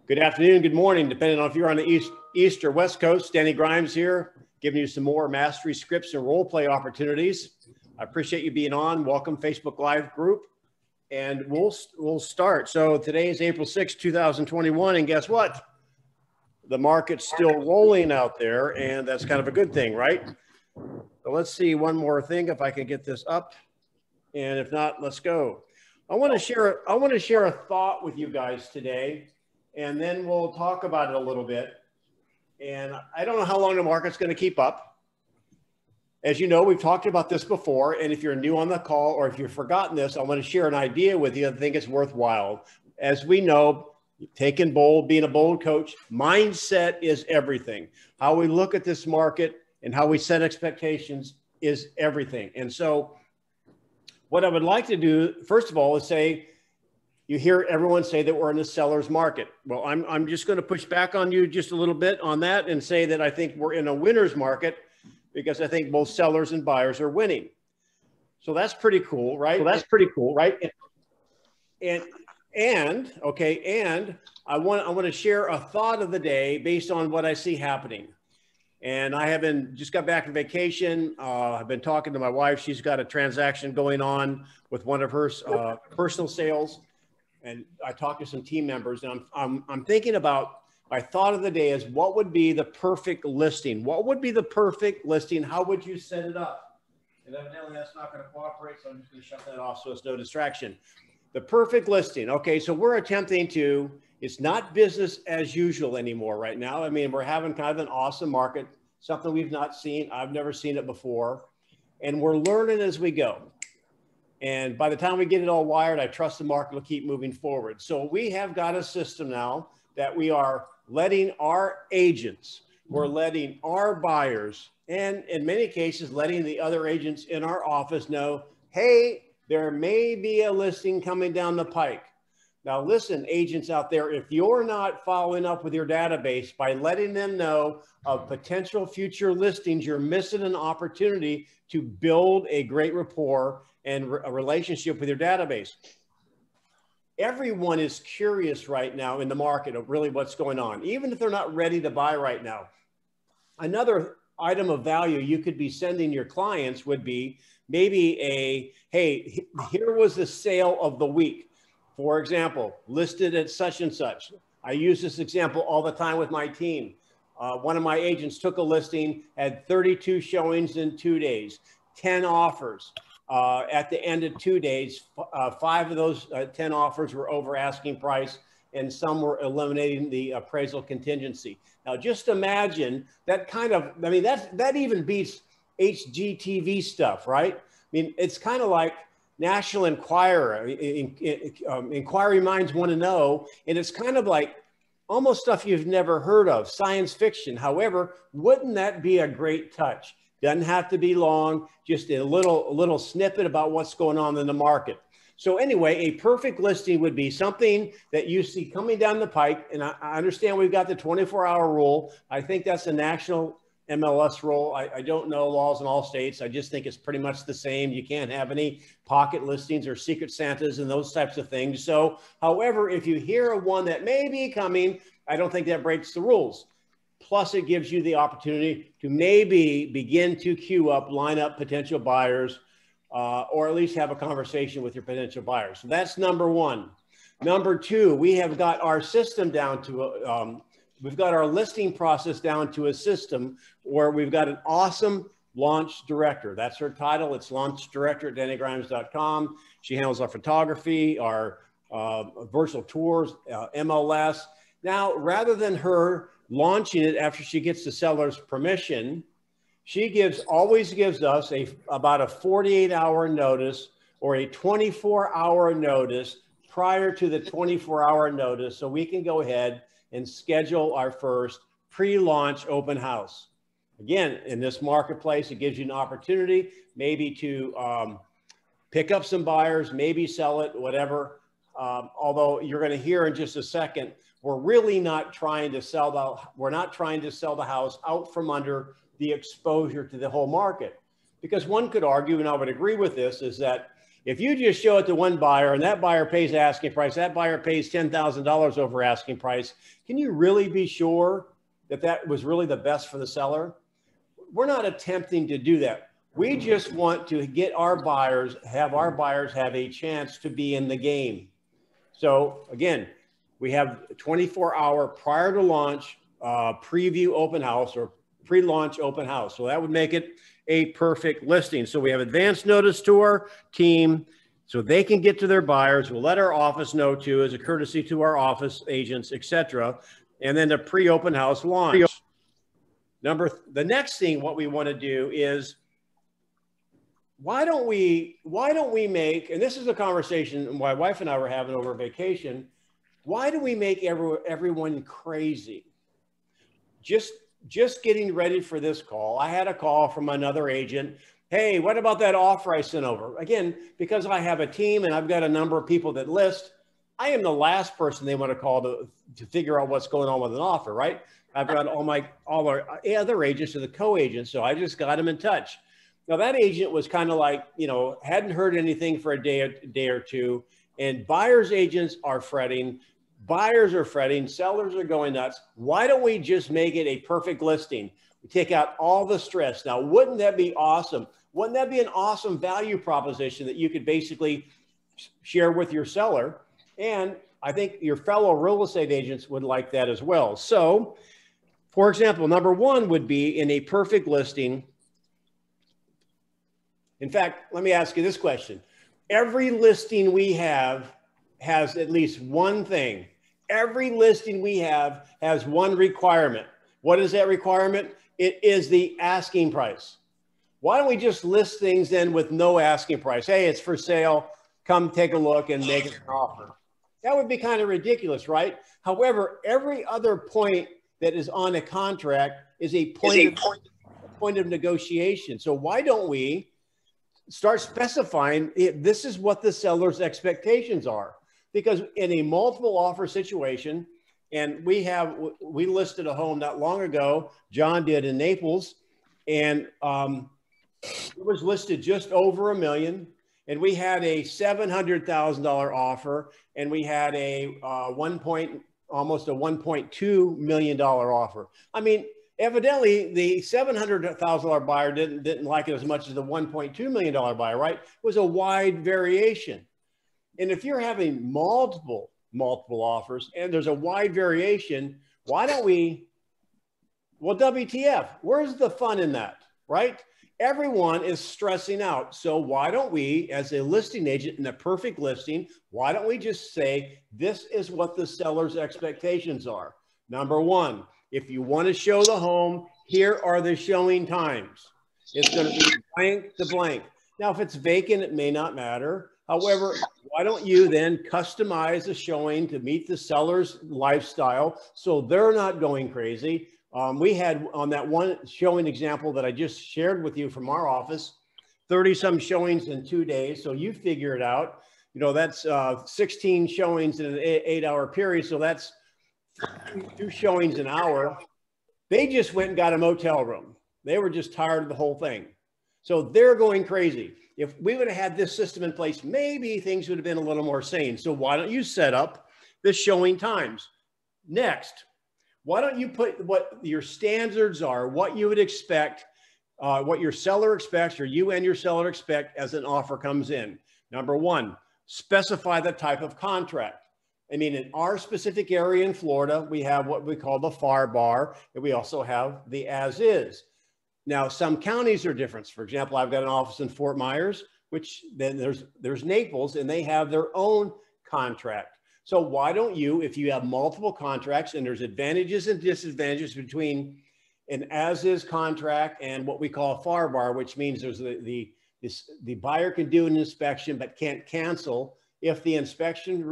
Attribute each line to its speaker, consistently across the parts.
Speaker 1: Good afternoon, good morning, depending on if you're on the East or West Coast. Denny Grimes here, giving you some more mastery scripts and role play opportunities. I appreciate you being on. Welcome, Facebook Live group. And we'll start. So today is April 6, 2021, and guess what? The market's still rolling out there, and that's kind of a good thing, right? So let's see one more thing, if I can get this up. And if not, let's go. I want to share a thought with you guys today. And then we'll talk about it a little bit. And I don't know how long the market's going to keep up. As you know, we've talked about this before. And if you're new on the call or if you've forgotten this, I want to share an idea with you. I think it's worthwhile. As we know, taking bold, being a bold coach, mindset is everything. How we look at this market and how we set expectations is everything. And so what I would like to do, first of all, is say, you hear everyone say that we're in a seller's market. Well, I'm just going to push back on you just a little bit on that and say that I think we're in a winner's market because I think both sellers and buyers are winning. So that's pretty cool, right? And I want to share a thought of the day based on what I see happening. And I just got back from vacation. I've been talking to my wife. She's got a transaction going on with one of her personal sales. And I talked to some team members, and I'm thinking about, my thought of the day is, what would be the perfect listing? What would be the perfect listing? How would you set it up? And evidently that's not going to cooperate, so I'm just going to shut that off so it's no distraction. The perfect listing. Okay, so we're attempting to, it's not business as usual anymore right now. I mean, we're having kind of an awesome market, something we've not seen. I've never seen it before. And we're learning as we go. And by the time we get it all wired, I trust the market will keep moving forward. So we have got a system now that we are letting our agents, we're letting our buyers, and in many cases, letting the other agents in our office know, hey, there may be a listing coming down the pike. Now, listen, agents out there, if you're not following up with your database by letting them know of potential future listings, you're missing an opportunity to build a great rapport and a relationship with your database. Everyone is curious right now in the market of really what's going on, even if they're not ready to buy right now. Another item of value you could be sending your clients would be maybe hey, here was the sale of the week. For example, listed at such and such. I use this example all the time with my team. One of my agents took a listing, had 32 showings in 2 days, 10 offers. At the end of 2 days, 5 of those 10 offers were over asking price, and some were eliminating the appraisal contingency. Now, just imagine that kind of, I mean, that even beats HGTV stuff, right? I mean, it's kind of like National Enquirer, inquiry minds want to know, and it's kind of like almost stuff you've never heard of, science fiction. However, wouldn't that be a great touch? Doesn't have to be long, just a little snippet about what's going on in the market. So anyway, a perfect listing would be something that you see coming down the pike. And I understand we've got the 24-hour rule. I think that's a national MLS rule. I don't know laws in all states. I just think it's pretty much the same. You can't have any pocket listings or secret Santas and those types of things. So, however, if you hear of one that may be coming, I don't think that breaks the rules. Plus, it gives you the opportunity to maybe begin to queue up, line up potential buyers, or at least have a conversation with your potential buyers. So that's number one. Number two, we have got our system down to, we've got our listing process down to a system where we've got an awesome launch director. That's her title. It's launch director at dennygrimes.com. She handles our photography, our virtual tours, MLS. Now, rather than her launching it after she gets the seller's permission, she always gives us about a 48-hour notice or a 24-hour notice prior to the 24-hour notice, so we can go ahead and schedule our first pre-launch open house. Again, in this marketplace, it gives you an opportunity maybe to pick up some buyers, maybe sell it, whatever. Although you're going to hear in just a second, we're really not trying to sell the house out from under the exposure to the whole market. Because one could argue, and I would agree with this, is that If you just show it to one buyer and that buyer pays asking price, that buyer pays $10,000 over asking price, can you really be sure that that was really the best for the seller? We're not attempting to do that. We just want to get our buyers have a chance to be in the game. So again, we have a 24-hour prior to launch preview open house or pre-launch open house. So that would make it a perfect listing. So we have advance notice to our team so they can get to their buyers. We'll let our office know too, as a courtesy to our office agents, etc. And then the pre-open house launch. The next thing, what we want to do is, why don't we make, and this is a conversation my wife and I were having over vacation, why do we make everyone crazy? Just getting ready for this call, I had a call from another agent. Hey, what about that offer I sent over? Again, because I have a team and I've got a number of people that list, I am the last person they want to call to figure out what's going on with an offer, right? I've got all our other agents are the co-agents, so I just got them in touch. Now that agent was kind of like, hadn't heard anything for a day or two, and buyers agents are fretting. Buyers are fretting, sellers are going nuts. Why don't we just make it a perfect listing? We take out all the stress. Now, wouldn't that be awesome? Wouldn't that be an awesome value proposition that you could basically share with your seller? And I think your fellow real estate agents would like that as well. So, for example, number one would be in a perfect listing. In fact, let me ask you this question. Every listing we have has at least one thing. Every listing we have has one requirement. What is that requirement? It is the asking price. Why don't we just list things then with no asking price? Hey, it's for sale. Come take a look and make an offer. That would be kind of ridiculous, right? However, every other point that is on a contract is a point of negotiation. So why don't we start specifying this is what the seller's expectations are? Because in a multiple offer situation, and we listed a home not long ago, John did in Naples, and it was listed just over $1 million, and we had a $700,000 offer, and we had a almost a $1.2 million offer. I mean, evidently the $700,000 buyer didn't like it as much as the $1.2 million buyer, right? It was a wide variation. And if you're having multiple offers and there's a wide variation, why don't we, well, WTF, where's the fun in that, right? Everyone is stressing out. So why don't we, as a listing agent in a perfect listing, why don't we just say, this is what the seller's expectations are? Number one, if you want to show the home, here are the showing times. It's going to be blank to blank. Now, if it's vacant, it may not matter. However, why don't you then customize the showing to meet the seller's lifestyle so they're not going crazy? We had on that one showing example that I just shared with you from our office, 30-some showings in 2 days. So you figure it out. That's 16 showings in an 8-hour period. So that's 2 showings an hour. They just went and got a motel room. They were just tired of the whole thing. So they're going crazy. If we would have had this system in place, maybe things would have been a little more sane. So why don't you set up the showing times? Next, why don't you put what your standards are, what you would expect, what your seller expects, or you and your seller expect as an offer comes in. Number one, specify the type of contract. I mean, in our specific area in Florida, we have what we call the FAR bar, and we also have the as is. Now, some counties are different. For example, I've got an office in Fort Myers, which then there's Naples, and they have their own contract. So why don't you, if you have multiple contracts, and there's advantages and disadvantages between an as-is contract and what we call a FAR bar, which means there's the buyer can do an inspection but can't cancel if the inspection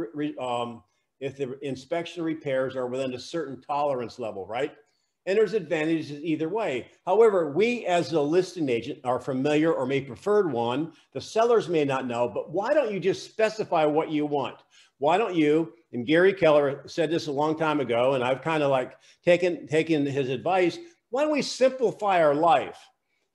Speaker 1: repairs are within a certain tolerance level, right? And there's advantages either way. However, we as a listing agent are familiar or may preferred one. The sellers may not know, but why don't you just specify what you want? Why don't you, and Gary Keller said this a long time ago, and I've kind of like taken his advice, why don't we simplify our life?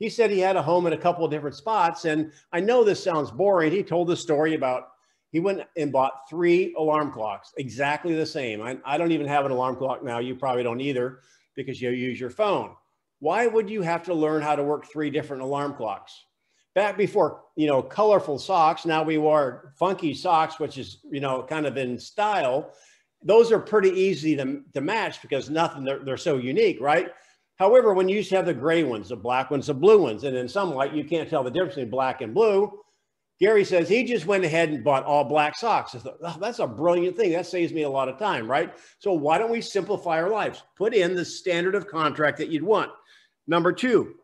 Speaker 1: He said he had a home in a couple of different spots. And I know this sounds boring. He told the story about he went and bought 3 alarm clocks, exactly the same. I don't even have an alarm clock now. You probably don't either because you use your phone. Why would you have to learn how to work 3 different alarm clocks? Back before, colorful socks, now we wore funky socks, which is, kind of in style. Those are pretty easy to match because they're so unique, right? However, when you used to have the gray ones, the black ones, the blue ones, and in some light, you can't tell the difference between black and blue. Gary says he just went ahead and bought all black socks. I thought, oh, that's a brilliant thing. That saves me a lot of time, right? So why don't we simplify our lives? Put in the standard of contract that you'd want. Number 2,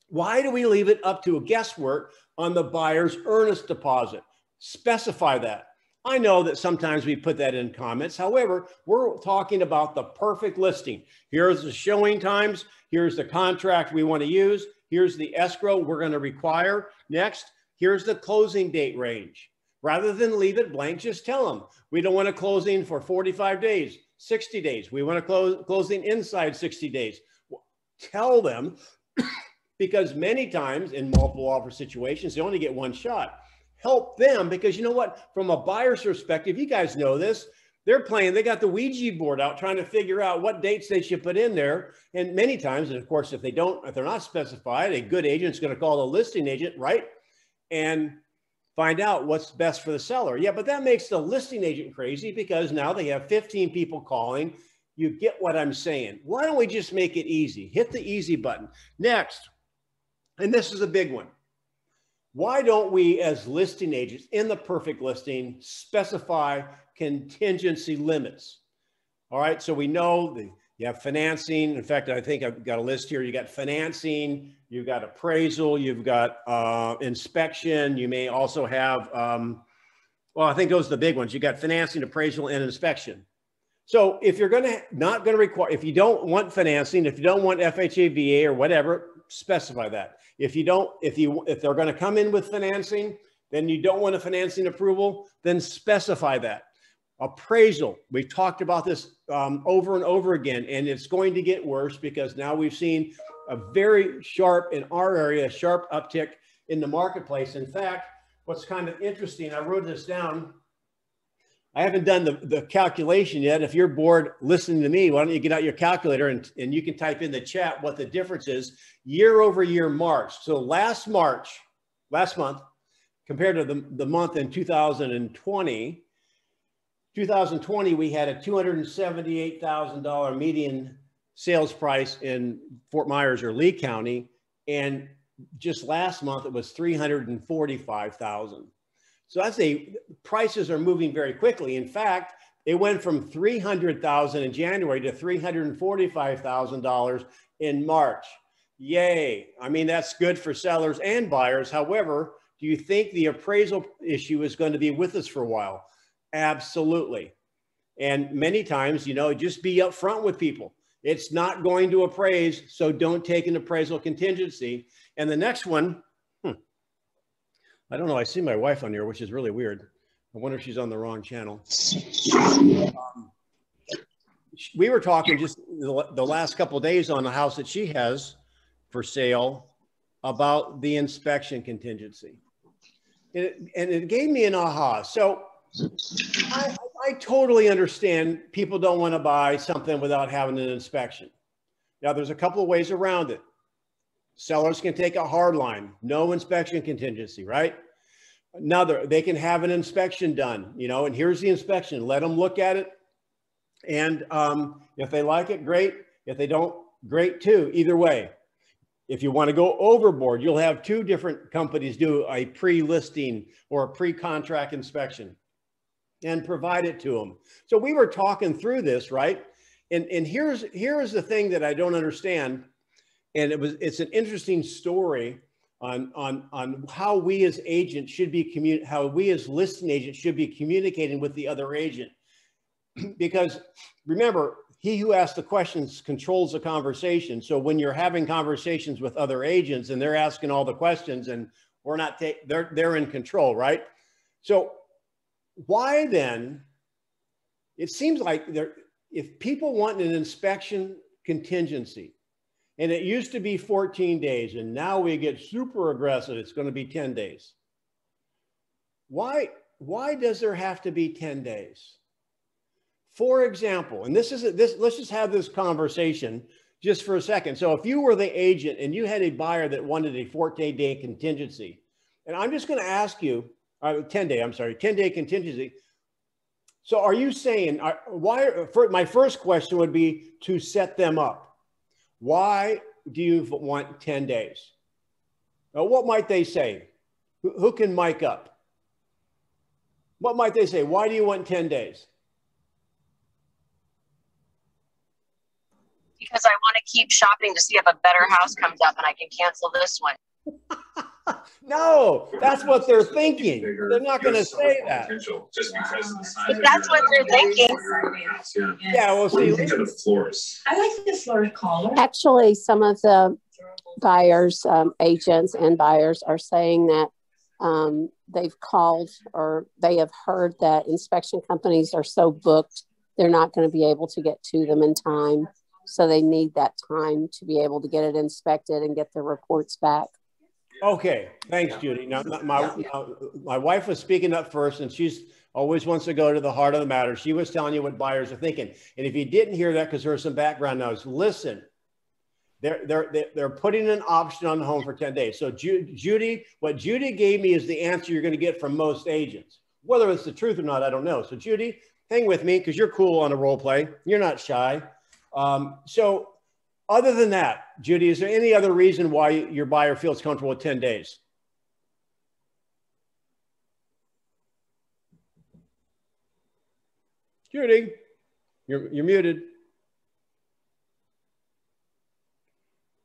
Speaker 1: why do we leave it up to a guesswork on the buyer's earnest deposit? Specify that. I know that sometimes we put that in comments. However, we're talking about the perfect listing. Here's the showing times. Here's the contract we want to use. Here's the escrow we're going to require. Next, here's the closing date range. Rather than leave it blank, just tell them, we don't want a closing for 45 days, 60 days. We want a closing inside 60 days. Tell them, because many times in multiple offer situations, they only get one shot. Help them, because you know what? From a buyer's perspective, you guys know this. They're playing, they got the Ouija board out trying to figure out what dates they should put in there. And many times, and of course, if they're not specified, a good agent's going to call the listing agent, right? And find out what's best for the seller. Yeah, but that makes the listing agent crazy because now they have 15 people calling. You get what I'm saying. Why don't we just make it easy? Hit the easy button. Next, and this is a big one. Why don't we, as listing agents in the perfect listing, specify contingency limits? All right, so we know that you have financing. In fact, I think I've got a list here. You got financing, you've got appraisal, you've got inspection. You may also have, well, I think those are the big ones. You got financing, appraisal, and inspection. So if you're not going to require, if you don't want financing, if you don't want FHA, VA, or whatever, specify that. If they're going to come in with financing, then you don't want a financing approval, then specify that. Appraisal, we've talked about this over and over again, and it's going to get worse because now we've seen a very sharp, in our area, sharp uptick in the marketplace. In fact, what's kind of interesting, I wrote this down. I haven't done the calculation yet. If you're bored listening to me, why don't you get out your calculator and you can type in the chat what the difference is year over year March. So last month, compared to the month in 2020, we had a $278,000 median sales price in Fort Myers or Lee County. And just last month, it was $345,000. So prices are moving very quickly. In fact, it went from $300,000 in January to $345,000 in March. Yay. I mean, that's good for sellers and buyers. However, do you think the appraisal issue is going to be with us for a while? Absolutely. And many times, just be upfront with people. It's not going to appraise, so don't take an appraisal contingency. And the next one, I don't know. I see my wife on here, which is really weird. I wonder if she's on the wrong channel. We were talking just the last couple of days on the house that she has for sale about the inspection contingency. And it gave me an aha. So I totally understand people don't want to buy something without having an inspection. Now, there's a couple of ways around it. Sellers can take a hard line, no inspection contingency, right? Another, they can have an inspection done, and here's the inspection. Let them look at it. And if they like it, great. If they don't, great too. Either way, if you want to go overboard, you'll have 2 different companies do a pre-listing or a pre-contract inspection and provide it to them. So we were talking through this, right? And here's the thing that I don't understand. And it's an interesting story on how we as agents should be how we as listing agents should be communicating with the other agent. Because remember, he who asks the questions controls the conversation. So when you're having conversations with other agents and they're asking all the questions and they're in control, right? So why then? It seems like if people want an inspection contingency, And it used to be 14 days, and now we get super aggressive. It's going to be 10 days. Why does there have to be 10 days? For example, and let's just have this conversation just for a second. So if you were the agent and you had a buyer that wanted a 14-day contingency, and I'm just going to ask you, 10-day contingency. So are you saying, my first question would be to set them up. Why do you want 10 days? What might they say? Who can mic up? What might they say? Why do you want 10 days?
Speaker 2: Because I want to keep shopping to see if a better house comes up and I can cancel this one.
Speaker 1: No, that's what they're thinking. They're not going to say that.
Speaker 2: But that's what they're thinking.
Speaker 1: Yeah, we'll see.
Speaker 3: I like the floor collar.
Speaker 4: Actually, some of the buyers, agents and buyers are saying that they've called or they have heard that inspection companies are so booked, they're not going to be able to get to them in time. So they need that time to be able to get it inspected and get their reports back.
Speaker 1: Okay, thanks, Judy. Now, my wife was speaking up first, and she's always wants to go to the heart of the matter. She was telling you what buyers are thinking. And if you didn't hear that, because there was some background noise, listen, they're putting an option on the home for 10 days. So Judy, what Judy gave me is the answer you're going to get from most agents. Whether it's the truth or not, I don't know. So Judy, hang with me because you're cool on a role play. You're not shy. So other than that, Judy, is there any other reason why your buyer feels comfortable with 10 days? Judy, you're muted.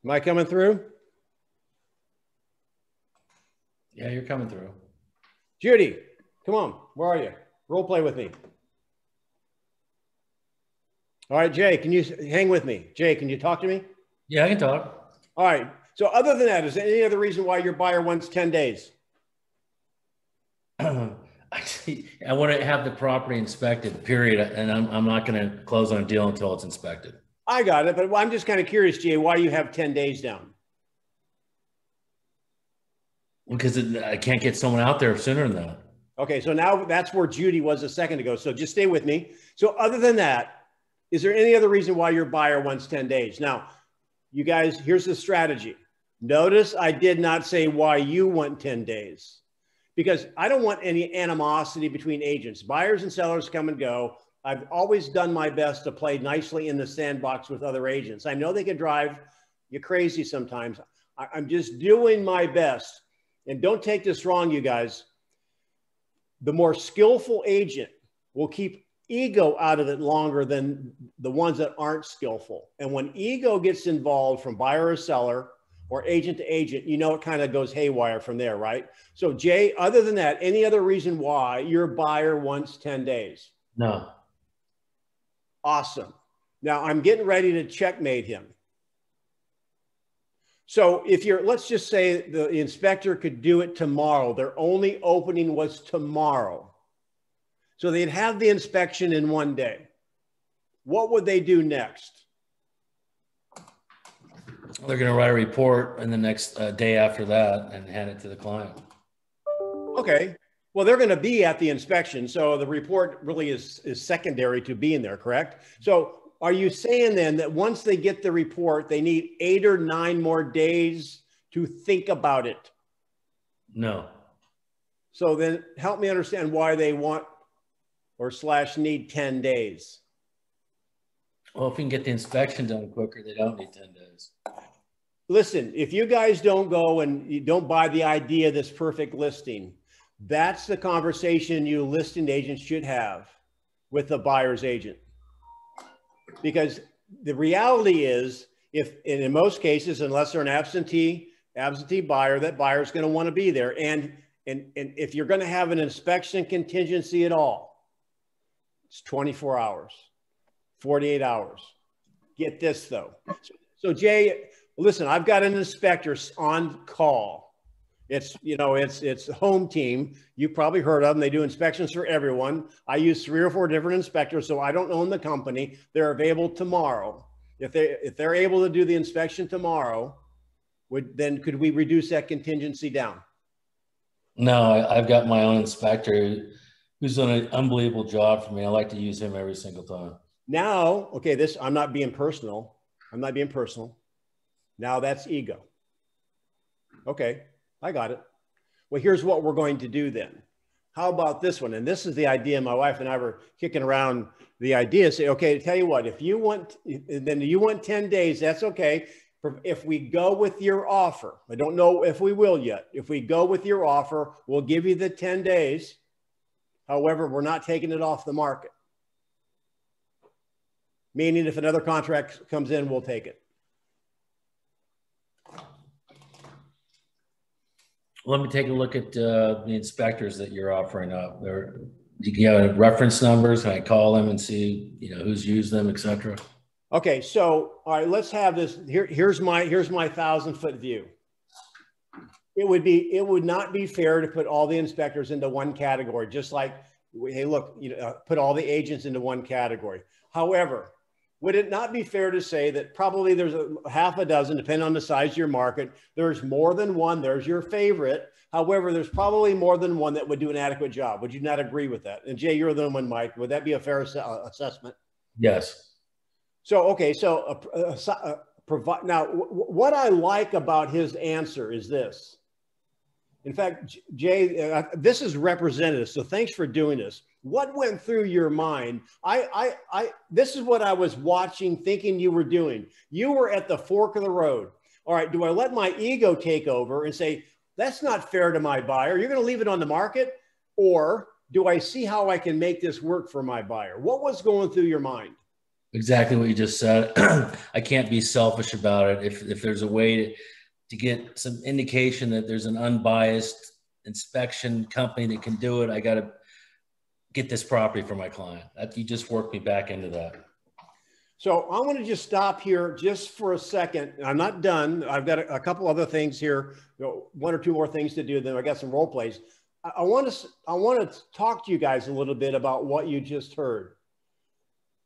Speaker 1: Am I coming through?
Speaker 5: Yeah, you're coming through.
Speaker 1: Judy, come on. Where are you? Role play with me. All right, Jay, can you hang with me? Jay, can you talk to me?
Speaker 5: Yeah, I can talk.
Speaker 1: All right. So other than that, is there any other reason why your buyer wants 10 days?
Speaker 5: I want to have the property inspected, period. And I'm not going to close on a deal until it's inspected.
Speaker 1: I got it. But I'm just kind of curious, Jay, why you have 10 days down?
Speaker 5: Because I can't get someone out there sooner than that.
Speaker 1: Okay. So now that's where Judy was a second ago. So just stay with me. So other than that, is there any other reason why your buyer wants 10 days? Now, you guys, here's the strategy. Notice I did not say why you want 10 days because I don't want any animosity between agents. Buyers and sellers come and go. I've always done my best to play nicely in the sandbox with other agents. I know they can drive you crazy sometimes. I'm just doing my best. And don't take this wrong, you guys. The more skillful agent will keep ego out of it longer than the ones that aren't skillful. And when ego gets involved from buyer or seller or agent to agent, you know, it kind of goes haywire from there, right? So Jay, other than that, any other reason why your buyer wants 10 days?
Speaker 5: No.
Speaker 1: Awesome. Now I'm getting ready to checkmate him. So if let's just say the inspector could do it tomorrow, their only opening was tomorrow. So they'd have the inspection in one day. What would they do next?
Speaker 5: They're going to write a report in the next day after that and hand it to the client.
Speaker 1: Okay. Well, they're going to be at the inspection. So the report really is secondary to being there, correct? So are you saying then that once they get the report, they need 8 or 9 more days to think about it?
Speaker 5: No.
Speaker 1: So then help me understand why they want or / need 10 days.
Speaker 5: Well, if we can get the inspection done quicker, they don't need 10 days.
Speaker 1: Listen, if you guys don't go and you don't buy the idea of this perfect listing, that's the conversation you listing agents should have with the buyer's agent. Because the reality is, in most cases, unless they're an absentee buyer, that buyer is going to want to be there. And if you're going to have an inspection contingency at all, it's 24 hours, 48 hours. Get this though. So Jay, listen, I've got an inspector on call. It's home team. You've probably heard of them. They do inspections for everyone. I use 3 or 4 different inspectors, so I don't own the company. They're available tomorrow. If they're able to do the inspection tomorrow, then could we reduce that contingency down?
Speaker 5: No, I've got my own inspector who's done an unbelievable job for me. I like to use him every single time.
Speaker 1: Now, okay, I'm not being personal. I'm not being personal. Now that's ego. Okay, I got it. Well, here's what we're going to do then. How about this one? And this is the idea my wife and I were kicking around the idea. Say, okay, tell you what, if you want, then you want 10 days, that's okay. If we go with your offer, I don't know if we will yet. If we go with your offer, we'll give you the 10 days. However, we're not taking it off the market. Meaning if another contract comes in, we'll take it.
Speaker 5: Let me take a look at the inspectors that you're offering up. Do you have reference numbers? Can I call them and see, who's used them, et cetera?
Speaker 1: Okay, so all right, let's have this. Here's my 1,000-foot view. It would not be fair to put all the inspectors into one category, just like, hey, look, put all the agents into one category. However, would it not be fair to say that probably there's a half a dozen, depending on the size of your market, there's more than one, there's your favorite. However, there's probably more than one that would do an adequate job. Would you not agree with that? And Jay, you're the one, Mike. Would that be a fair assessment?
Speaker 5: Yes.
Speaker 1: So, okay, so now what I like about his answer is this. In fact, Jay, this is representative, so thanks for doing this. What went through your mind? This is what I was watching, thinking you were doing. You were at the fork of the road. All right, do I let my ego take over and say, that's not fair to my buyer? You're going to leave it on the market? Or do I see how I can make this work for my buyer? What was going through your mind?
Speaker 5: Exactly what you just said. I can't be selfish about it. If there's a way to get some indication that there's an unbiased inspection company that can do it, I got to get this property for my client. You just worked me back into that.
Speaker 1: So I want to just stop here just for a second. I'm not done. I've got a couple other things here, one or two more things to do. Then I got some role plays. I want to talk to you guys a little bit about what you just heard.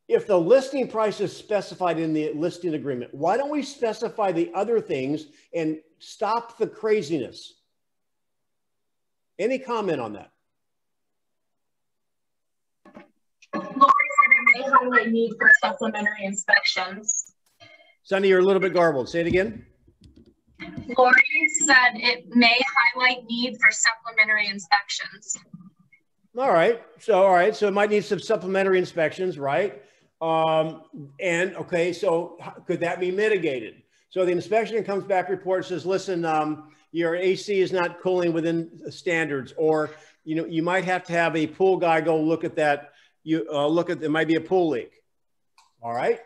Speaker 1: If the listing price is specified in the listing agreement, why don't we specify the other things and stop the craziness? Any comment on that?
Speaker 6: Lori said it may highlight need for supplementary inspections.
Speaker 1: Sonny, you're a little bit garbled. Say it again.
Speaker 6: Lori said it may highlight need for supplementary inspections.
Speaker 1: All right. So it might need some supplementary inspections, right? And okay, so could that be mitigated? So the inspection comes back, report says, listen, your AC is not cooling within standards, or you might have to have a pool guy go look at that. There might be a pool leak. All right.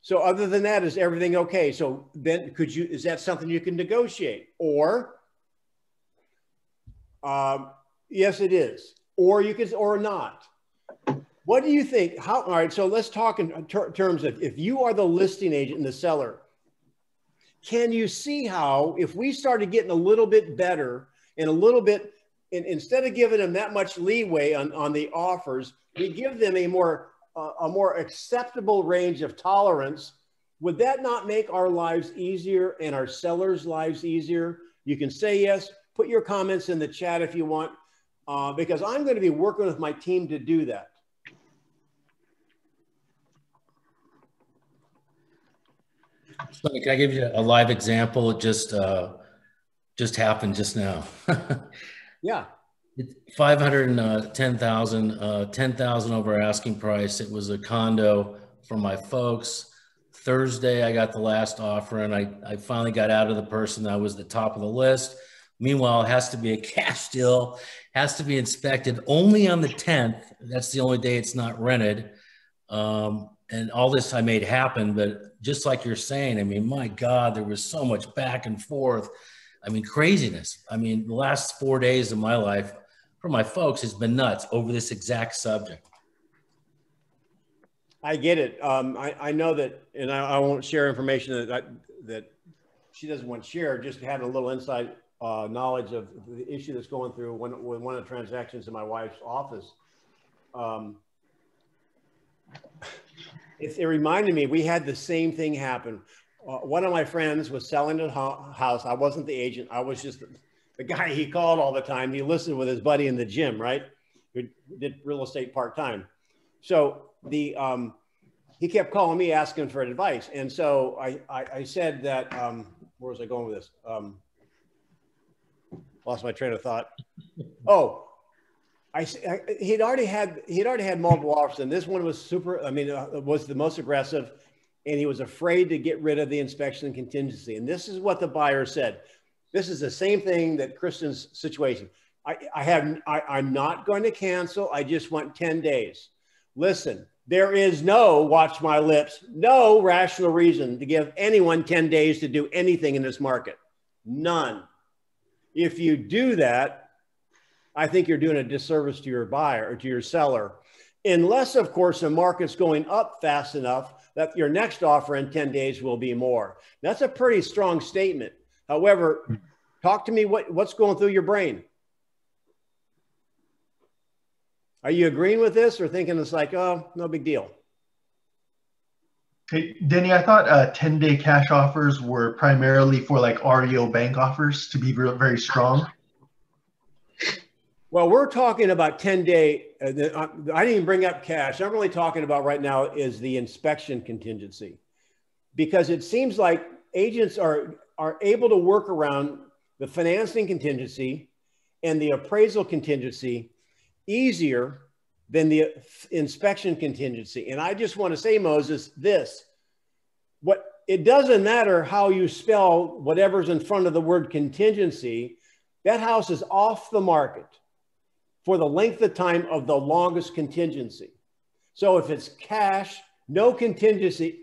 Speaker 1: So other than that, is everything okay? So then is that something you can negotiate? Or yes, it is. Or you can, or not. What do you think? All right, so let's talk in terms of if you are the listing agent and the seller, can you see how if we started getting a little bit better and a little bit, instead of giving them that much leeway on the offers, we give them a more acceptable range of tolerance? Would that not make our lives easier and our sellers' lives easier? You can say yes. Put your comments in the chat if you want, because I'm going to be working with my team to do that.
Speaker 5: Can I give you a live example? It just happened just now.
Speaker 1: Yeah.
Speaker 5: 510,000, 10,000 over asking price. It was a condo for my folks. Thursday, I got the last offer, and I finally got out of the person that was the top of the list. Meanwhile, it has to be a cash deal, has to be inspected only on the 10th. That's the only day it's not rented. And all this I made happen, but just like you're saying, I mean, my God, there was so much back and forth. I mean, craziness. I mean, the last 4 days of my life for my folks has been nuts over this exact subject.
Speaker 1: I get it. I know that, and I won't share information that she doesn't want to share, just having a little inside knowledge of the issue that's going through one of the transactions in my wife's office. It reminded me, we had the same thing happen. One of my friends was selling a house. I wasn't the agent. I was just the guy he called all the time. He listened with his buddy in the gym, right? Who did real estate part-time. So he kept calling me asking for advice. And so I said that, where was I going with this? Lost my train of thought. Oh, he'd already had multiple offers, and this one was super, was the most aggressive, and he was afraid to get rid of the inspection and contingency. And this is what the buyer said. This is the same thing that Kristen's situation. I'm not going to cancel. I just want 10 days. Listen, there is no, watch my lips, no rational reason to give anyone 10 days to do anything in this market. None. If you do that, I think you're doing a disservice to your buyer or to your seller. Unless, of course, the market's going up fast enough that your next offer in 10 days will be more. That's a pretty strong statement. However, talk to me what's going through your brain. Are you agreeing with this or thinking it's like, oh, no big deal?
Speaker 7: Hey, Denny, I thought 10-day cash offers were primarily for like REO bank offers to be very strong.
Speaker 1: Well, we're talking about 10-day. I didn't even bring up cash. I'm really talking about right now is the inspection contingency, because it seems like agents are able to work around the financing contingency and the appraisal contingency easier than the inspection contingency. And I just want to say, Moses, it doesn't matter how you spell whatever's in front of the word contingency. That house is off the market for the length of time of the longest contingency. So if it's cash, no contingency,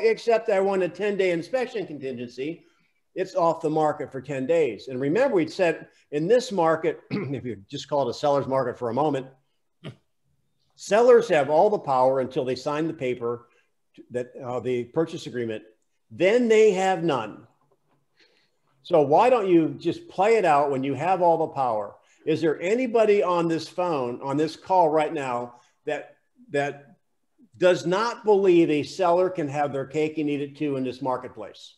Speaker 1: except I want a 10-day inspection contingency, it's off the market for 10 days. And remember, we'd said in this market, if you just call it a seller's market for a moment, sellers have all the power until they sign the paper, that the purchase agreement, then they have none. So why don't you just play it out when you have all the power? Is there anybody on this phone, on this call right now, that does not believe a seller can have their cake and eat it too in this marketplace?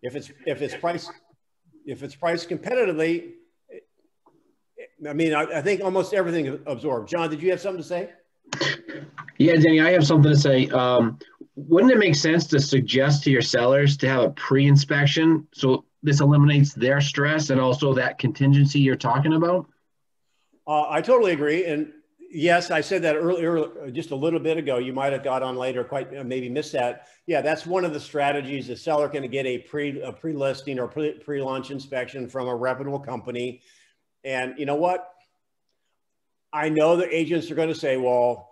Speaker 1: If it's priced competitively, I think almost everything is absorbed. John, did you have something to say?
Speaker 8: Yeah, Denny, I have something to say. Wouldn't it make sense to suggest to your sellers to have a pre-inspection so this eliminates their stress and also that contingency you're talking about?
Speaker 1: I totally agree. And yes, I said that earlier, just a little bit ago. You might have got on later, maybe missed that. Yeah, that's one of the strategies. The seller can get a pre-listing or pre-launch inspection from a reputable company. And you know what? I know the agents are going to say, well,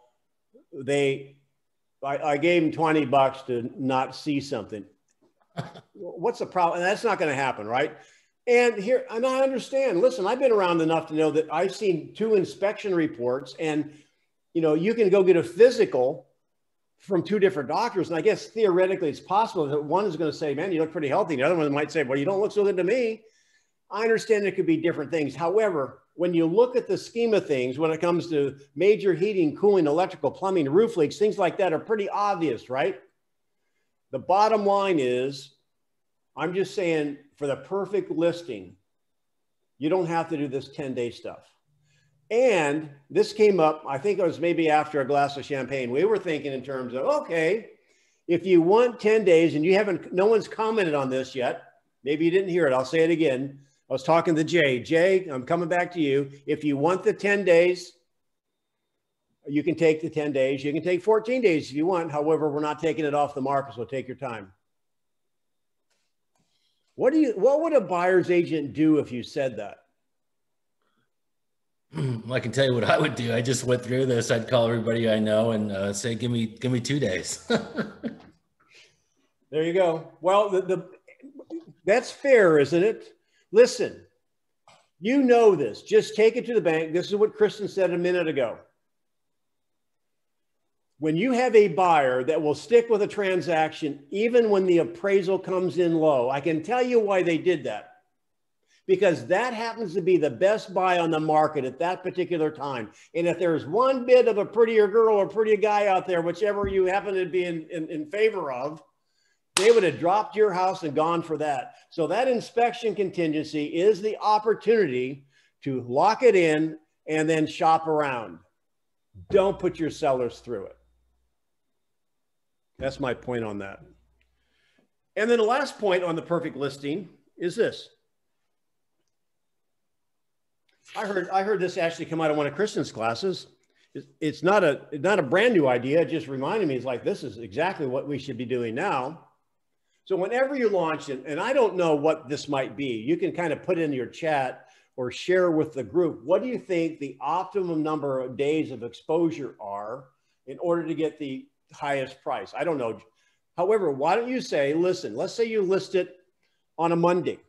Speaker 1: I gave them $20 to not see something. What's the problem? And that's not going to happen, right? And I understand. Listen, I've been around enough to know that I've seen 2 inspection reports, and you can go get a physical from 2 different doctors. And I guess theoretically it's possible that one is going to say, man, you look pretty healthy. The other one might say, well, you don't look so good to me. I understand there could be different things. However, when you look at the scheme of things, when it comes to major heating, cooling, electrical, plumbing, roof leaks, things like that are pretty obvious, right? The bottom line is, I'm just saying, for the perfect listing, you don't have to do this 10-day stuff. And this came up, I think it was maybe after a glass of champagne. We were thinking in terms of, okay, if you want 10 days and no one's commented on this yet, maybe you didn't hear it, I'll say it again. I was talking to Jay. Jay, I'm coming back to you. If you want the 10 days, you can take the 10 days. You can take 14 days if you want. However, we're not taking it off the market, so take your time. What would a buyer's agent do if you said that?
Speaker 5: Well, I can tell you what I would do. I just went through this. I'd call everybody I know and say, give me 2 days.
Speaker 1: There you go. Well, that's fair, isn't it? Listen, you know this. Just take it to the bank. This is what Kristen said a minute ago. When you have a buyer that will stick with a transaction, even when the appraisal comes in low, I can tell you why they did that. because that happens to be the best buy on the market at that particular time. And if there's one bit of a prettier girl or prettier guy out there, whichever you happen to be in favor of, they would have dropped your house and gone for that. So that inspection contingency is the opportunity to lock it in and then shop around. Don't put your sellers through it. That's my point on that. And then the last point on the perfect listing is this. I heard this actually come out of one of Kristen's classes. It's not a brand new idea. It just reminded me, it's like, this is exactly what we should be doing now. So whenever you launch it, and I don't know what this might be, you can kind of put in your chat or share with the group, what do you think the optimum number of days of exposure are in order to get the highest price? I don't know. However, why don't you say, listen, let's say you list it on a Monday.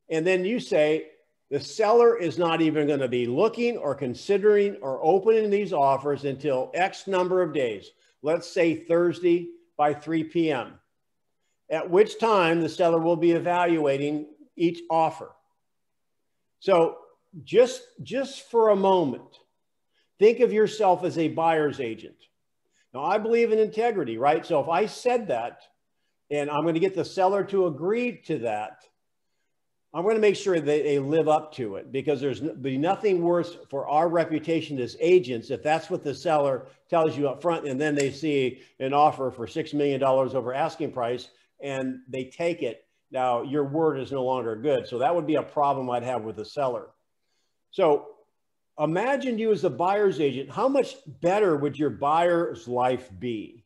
Speaker 1: And then you say, the seller is not even going to be looking or considering or opening these offers until X number of days. Let's say Thursday by 3 p.m., at which time the seller will be evaluating each offer. So just for a moment, think of yourself as a buyer's agent. Now, I believe in integrity, right? So if I said that, and I'm going to get the seller to agree to that, I'm going to make sure that they live up to it, because there's be nothing worse for our reputation as agents if that's what the seller tells you up front, and then they see an offer for $6 million over asking price and they take it. Now, your word is no longer good. So that would be a problem I'd have with the seller. So imagine you as a buyer's agent. How much better would your buyer's life be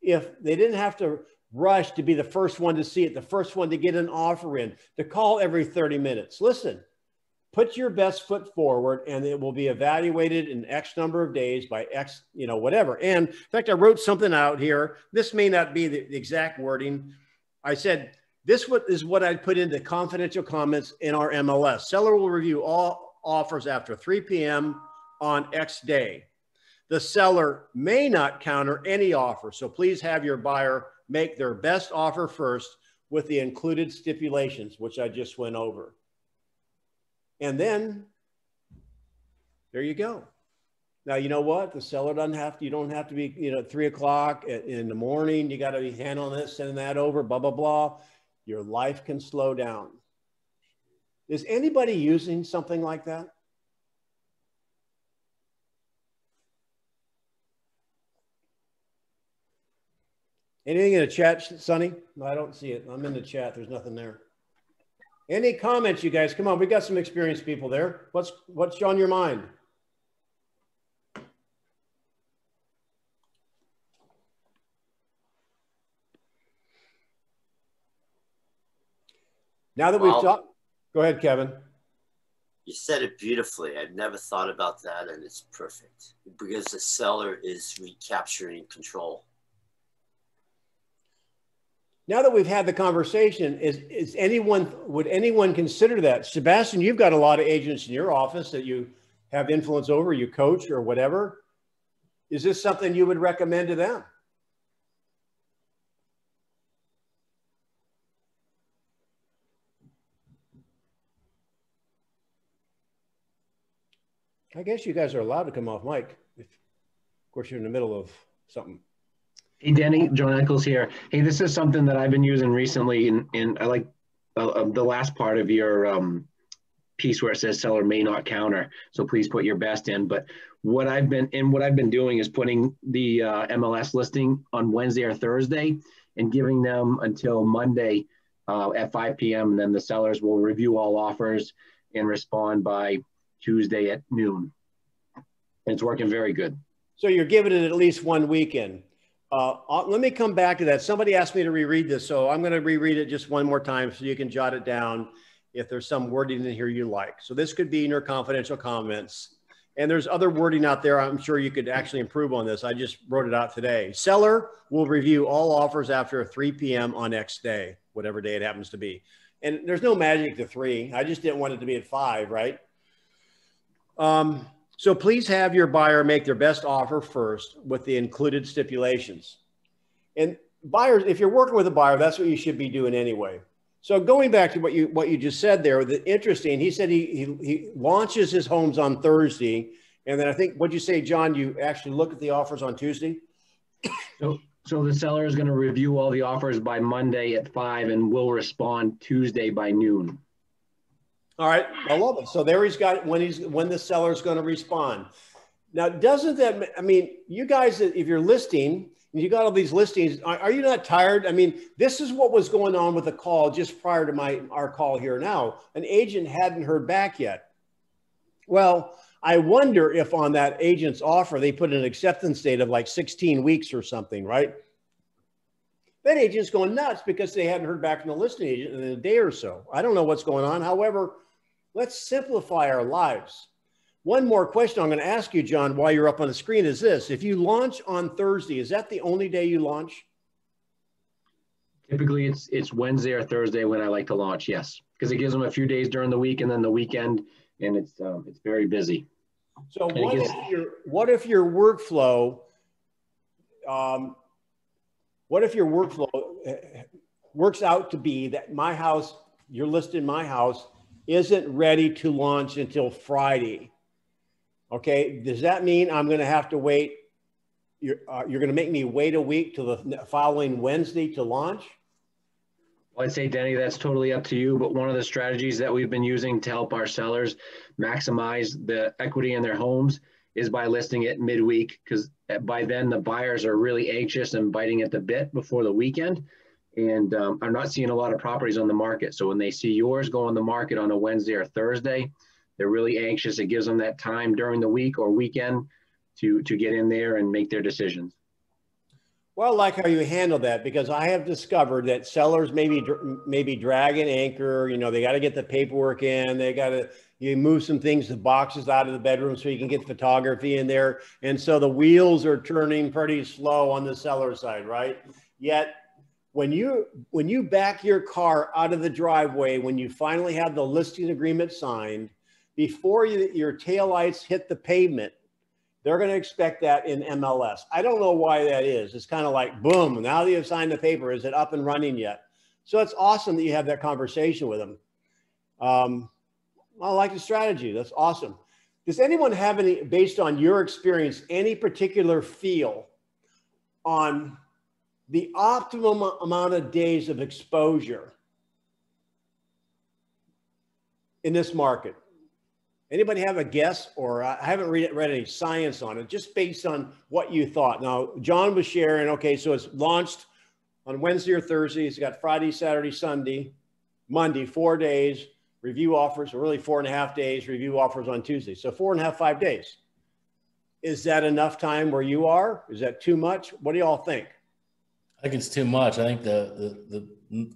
Speaker 1: if they didn't have to rush to be the first one to see it, the first one to get an offer in, to call every 30 minutes? Listen, put your best foot forward and it will be evaluated in X number of days by X, whatever. And in fact, I wrote something out here. This may not be the exact wording. I said, this is what I put into confidential comments in our MLS. Seller will review all offers after 3 p.m. on X day. The seller may not counter any offer, so please have your buyer make their best offer first with the included stipulations, which I just went over. And then there you go. Now, you know what? The seller doesn't have to, you don't have to be, 3 o'clock in the morning. You got to be handling this, sending that over, blah, blah, blah. Your life can slow down. Is anybody using something like that? Anything in the chat, Sonny? No, I don't see it. I'm in the chat. There's nothing there. Any comments, you guys? Come on, we got some experienced people there. What's on your mind? Now that we've talked, go ahead, Kevin.
Speaker 9: You said it beautifully. I've never thought about that, and it's perfect because the seller is recapturing control.
Speaker 1: Now that we've had the conversation, would anyone consider that? Sebastian, you've got a lot of agents in your office that you have influence over, you coach or whatever. Is this something you would recommend to them? I guess you guys are allowed to come off mic. Of course, you're in the middle of something.
Speaker 8: Hey, Denny, John Eccles here. Hey, this is something that I've been using recently, and I like the last part of your piece where it says seller may not counter. So please put your best in. But what I've been doing is putting the MLS listing on Wednesday or Thursday and giving them until Monday at 5 p.m. And then the sellers will review all offers and respond by Tuesday at noon. And it's working very good.
Speaker 1: So you're giving it at least one weekend. Let me come back to that. Somebody asked me to reread this, so I'm going to reread it just one more time so you can jot it down if there's some wording in here you like. So this could be in your confidential comments. And there's other wording out there. I'm sure you could actually improve on this. I just wrote it out today. Seller will review all offers after 3 p.m. on X day, whatever day it happens to be. And there's no magic to 3. I just didn't want it to be at 5, right? So please have your buyer make their best offer first with the included stipulations. And buyers, if you're working with a buyer, that's what you should be doing anyway. So going back to what you just said there, the interesting, he said he launches his homes on Thursday. And then I think, what'd you say, John, you actually look at the offers on Tuesday?
Speaker 8: So the seller is going to review all the offers by Monday at 5 and will respond Tuesday by noon.
Speaker 1: All right, I love it. So there he's got when the seller's going to respond. Now, doesn't that, I mean, you guys, if you're listing, and you got all these listings, are you not tired? I mean, this is what was going on with the call just prior to our call here now. An agent hadn't heard back yet. Well, I wonder if on that agent's offer, they put an acceptance date of like 16 weeks or something, right? That agent's going nuts because they hadn't heard back from the listing agent in a day or so. I don't know what's going on. However, let's simplify our lives. One more question I'm going to ask you, John, while you're up on the screen is this. If you launch on Thursday, is that the only day you launch?
Speaker 8: Typically, it's Wednesday or Thursday when I like to launch, yes. Because it gives them a few days during the week and then the weekend, and it's very busy.
Speaker 1: So what if your workflow works out to be that my house, you're listed my house, isn't ready to launch until Friday? Okay, does that mean I'm going to have to wait? You're going to make me wait a week till the following Wednesday to launch?
Speaker 8: Well, I'd say, Denny, that's totally up to you. But one of the strategies that we've been using to help our sellers maximize the equity in their homes is by listing it midweek, because by then the buyers are really anxious and biting at the bit before the weekend. And I'm not seeing a lot of properties on the market. So when they see yours go on the market on a Wednesday or Thursday, they're really anxious. It gives them that time during the week or weekend to get in there and make their decisions.
Speaker 1: Well, I like how you handle that, because I have discovered that sellers maybe drag an anchor. You know, they got to get the paperwork in. They got to move some things, the boxes out of the bedroom so you can get photography in there. And so the wheels are turning pretty slow on the seller side, right? Yet when you back your car out of the driveway, when you finally have the listing agreement signed, before your taillights hit the pavement, they're going to expect that in MLS. I don't know why that is. It's kind of like, boom, now that you've signed the paper, is it up and running yet? So it's awesome that you have that conversation with them. I like the strategy. That's awesome. Does anyone have any, based on your experience, any particular feel on the optimum amount of days of exposure in this market? Anybody have a guess? Or I haven't read any science on it, just based on what you thought. Now, John was sharing, okay, so it's launched on Wednesday or Thursday. It's got Friday, Saturday, Sunday, Monday, 4 days. Review offers, or really 4.5 days. Review offers on Tuesday. So 4.5, 5 days. Is that enough time where you are? Is that too much? What do y'all think?
Speaker 5: I think it's too much. I think the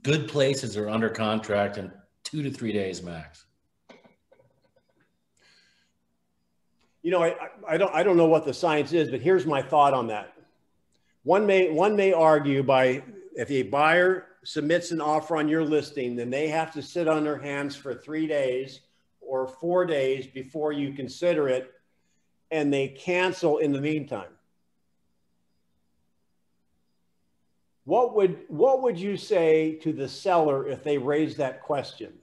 Speaker 5: good places are under contract in 2 to 3 days max.
Speaker 1: You know, I don't know what the science is, but here's my thought on that. One may argue by, if a buyer submits an offer on your listing, then they have to sit on their hands for 3 days or 4 days before you consider it, and they cancel in the meantime. What would you say to the seller if they raise that question?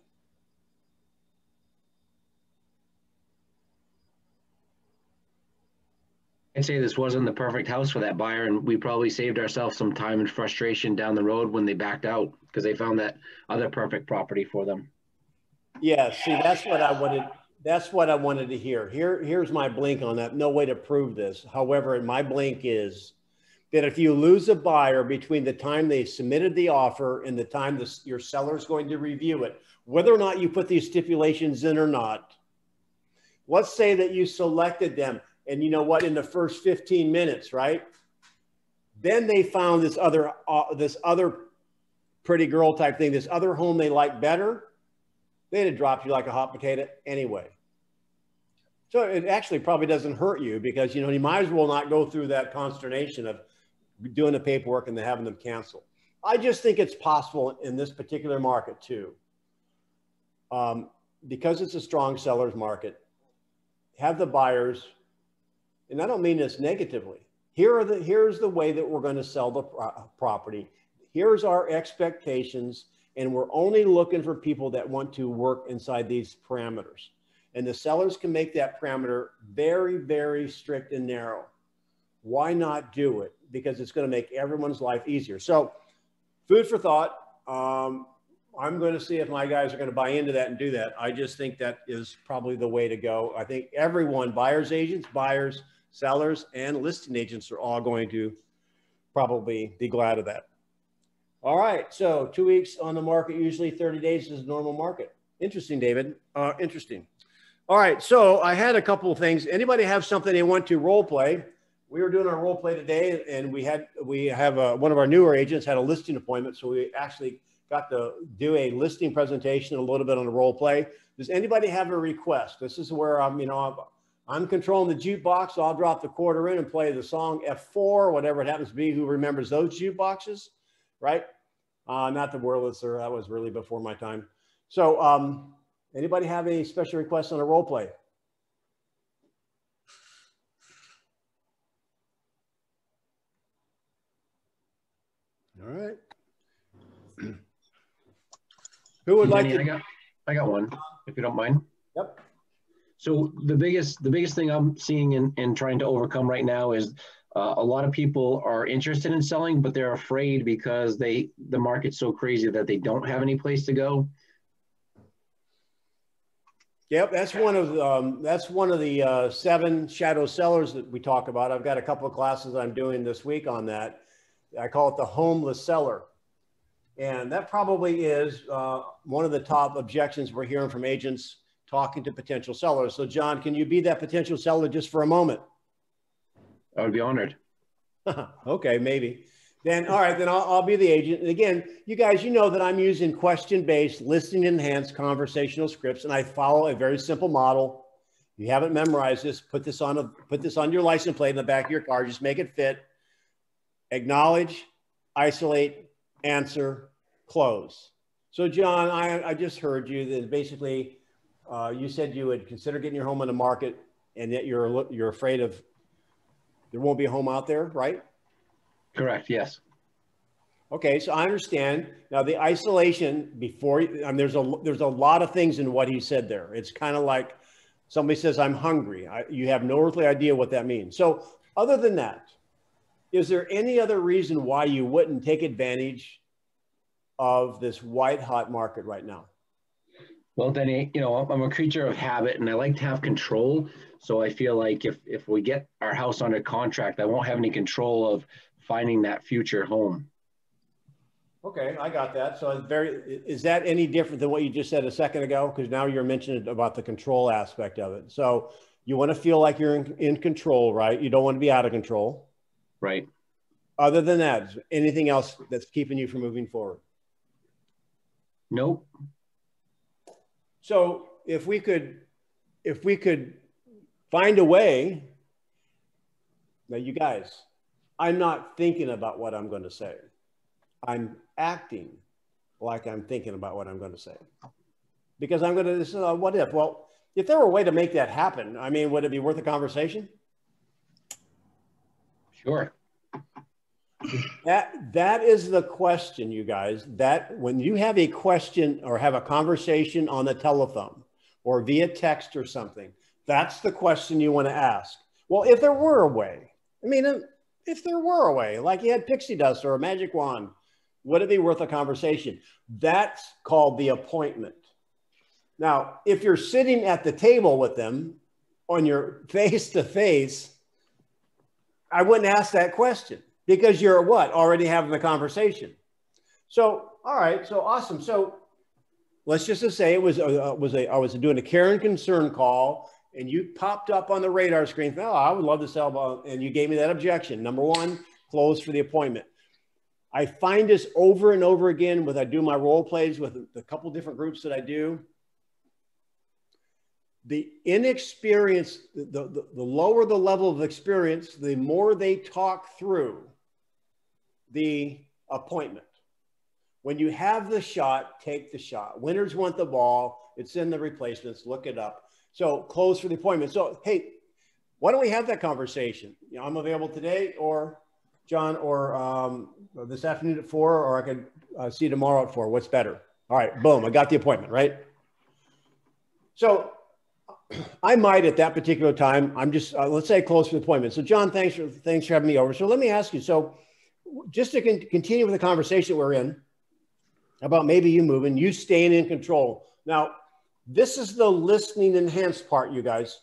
Speaker 8: I'd say this wasn't the perfect house for that buyer, and we probably saved ourselves some time and frustration down the road when they backed out because they found that other perfect property for them.
Speaker 1: Yeah, see, that's what I wanted. That's what I wanted to hear. Here's my blink on that. No way to prove this. However, my blink is that if you lose a buyer between the time they submitted the offer and the time your seller is going to review it, whether or not you put these stipulations in or not, let's say that you selected them. And you know what, in the first 15 minutes, right? Then they found this other pretty girl type thing, this other home they like better. They'd have dropped you like a hot potato anyway. So it actually probably doesn't hurt you, because, you know, you might as well not go through that consternation of doing the paperwork and then having them cancel. I just think it's possible in this particular market too. Because it's a strong seller's market, have the buyers, and I don't mean this negatively. Here's the way that we're going to sell the property. Here's our expectations. And we're only looking for people that want to work inside these parameters. And the sellers can make that parameter very, very strict and narrow. Why not do it? Because it's going to make everyone's life easier. So food for thought. I'm going to see if my guys are going to buy into that and do that. I just think that is probably the way to go. I think everyone, buyers agents, buyers, sellers, and listing agents are all going to probably be glad of that. All right. So 2 weeks on the market, usually 30 days is a normal market. Interesting, David. Interesting. All right. So I had a couple of things. Anybody have something they want to role play? We were doing our role play today, and we have one of our newer agents had a listing appointment. So we actually got to do a listing presentation, a little bit on the role play. Does anybody have a request? This is where I'm controlling the jukebox. So I'll drop the quarter in and play the song F4, whatever it happens to be. Who remembers those jukeboxes, right? Not the Wurlitzer. That was really before my time. So anybody have any special requests on a role play? All right. Who would like to?
Speaker 8: I got one, if you don't mind.
Speaker 1: Yep.
Speaker 8: So the biggest thing I'm seeing and trying to overcome right now is a lot of people are interested in selling, but they're afraid because the market's so crazy that they don't have any place to go.
Speaker 1: Yep, that's one of the 7 shadow sellers that we talk about. I've got a couple of classes I'm doing this week on that. I call it the homeless seller. And that probably is one of the top objections we're hearing from agents talking to potential sellers. So John, can you be that potential seller just for a moment?
Speaker 8: I would be honored.
Speaker 1: Okay, maybe. Then, all right, then I'll be the agent. And again, you guys, you know that I'm using question-based, listing enhanced conversational scripts, and I follow a very simple model. If you haven't memorized this, put this on your license plate in the back of your car. Just make it fit. Acknowledge, isolate, answer, close. So John, I just heard you that basically you said you would consider getting your home on the market, and yet you're afraid of there won't be a home out there, right?
Speaker 8: Correct. Yes.
Speaker 1: Okay, so I understand now the isolation before. There's a lot of things in what he said there. It's kind of like somebody says, "I'm hungry." You have no earthly idea what that means. So other than that, is there any other reason why you wouldn't take advantage of this white hot market right now?
Speaker 8: Well, Denny, I'm a creature of habit and I like to have control. So I feel like if we get our house under contract, I won't have any control of finding that future home.
Speaker 1: Okay, I got that. So is that any different than what you just said a second ago? Because now you're mentioning about the control aspect of it. So you want to feel like you're in control, right? You don't want to be out of control.
Speaker 8: Right.
Speaker 1: Other than that, anything else that's keeping you from moving forward?
Speaker 8: Nope.
Speaker 1: So if we could find a way, now you guys, I'm not thinking about what I'm going to say. I'm acting like I'm thinking about what I'm going to say. Because I'm going to, this is a what if. Well, if there were a way to make that happen, I mean, would it be worth a conversation?
Speaker 8: Sure.
Speaker 1: That is the question, you guys, that when you have a question or have a conversation on the telephone or via text or something, that's the question you want to ask. Well, if there were a way, I mean, if there were a way, like you had pixie dust or a magic wand, would it be worth a conversation? That's called the appointment. Now, if you're sitting at the table with them on your face-to-face, I wouldn't ask that question because you're what? Already having the conversation. So, all right. So awesome. So let's just say I was doing a care and concern call and you popped up on the radar screen. Oh, I would love to sell. And you gave me that objection. Number one, close for the appointment. I find this over and over again I do my role plays with a couple different groups that I do. The inexperience, the lower the level of experience, the more they talk through the appointment. When you have the shot, take the shot. Winners want the ball. It's in the replacements. Look it up. So close for the appointment. So, hey, why don't we have that conversation? I'm available today or John, or this afternoon at 4, or I could see you tomorrow at 4. What's better? All right, boom, I got the appointment, right? So I might at that particular time, I'm just, let's say close to the appointment. So John, thanks for having me over. So let me ask you, so just to continue with the conversation we're in about maybe you moving, you staying in control. Now, this is the listening enhanced part, you guys.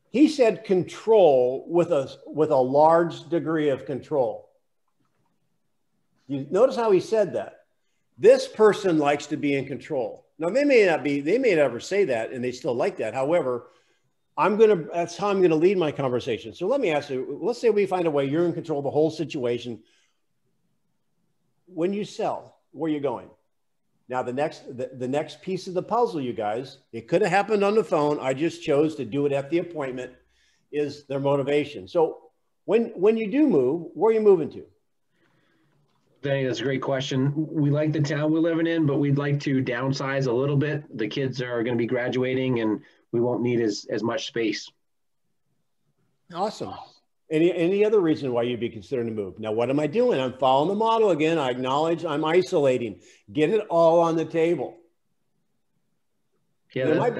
Speaker 1: He said control with a large degree of control. You notice how he said that. This person likes to be in control. Now, they may never say that and they still like that. However, that's how I'm going to lead my conversation. So let me ask you, let's say we find a way you're in control of the whole situation. When you sell, where are you going? Now, the next piece of the puzzle, you guys, it could have happened on the phone. I just chose to do it at the appointment, is their motivation. So when you do move, where are you moving to?
Speaker 8: Denny, that's a great question. We like the town we're living in, but we'd like to downsize a little bit. The kids are going to be graduating and we won't need as much space.
Speaker 1: Awesome. Any other reason why you'd be considering to move? Now, what am I doing? I'm following the model again. I acknowledge I'm isolating. Get it all on the table.
Speaker 8: Yeah,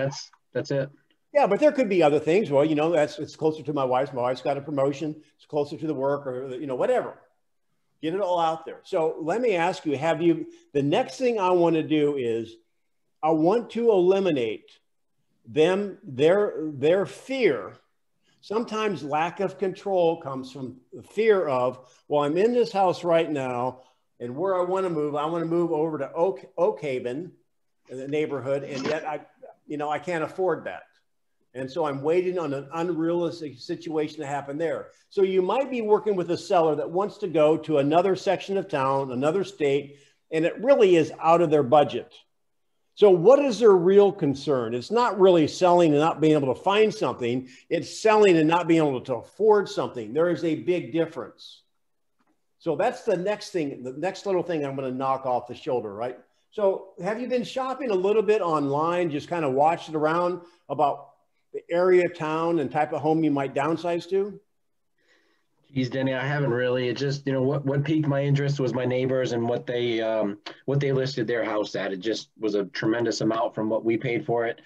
Speaker 8: that's it.
Speaker 1: Yeah, but there could be other things. Well, it's closer to my wife. My wife's got a promotion. It's closer to the work, or whatever. Get it all out there. So let me ask you, the next thing I want to do is I want to eliminate their fear. Sometimes lack of control comes from the fear of, well, I'm in this house right now, and where I want to move over to Oak Haven, in the neighborhood, and yet I can't afford that. And so I'm waiting on an unrealistic situation to happen there. So you might be working with a seller that wants to go to another section of town, another state, and it really is out of their budget. So what is their real concern? It's not really selling and not being able to find something. It's selling and not being able to afford something. There is a big difference. So that's the next thing, the next little thing I'm going to knock off the shoulder, right? So have you been shopping a little bit online, just kind of watched it around about the area, town, and type of home you might downsize to?
Speaker 8: Geez, Denny, I haven't really. It just, what piqued my interest was my neighbors and what they listed their house at. It just was a tremendous amount from what we paid for it,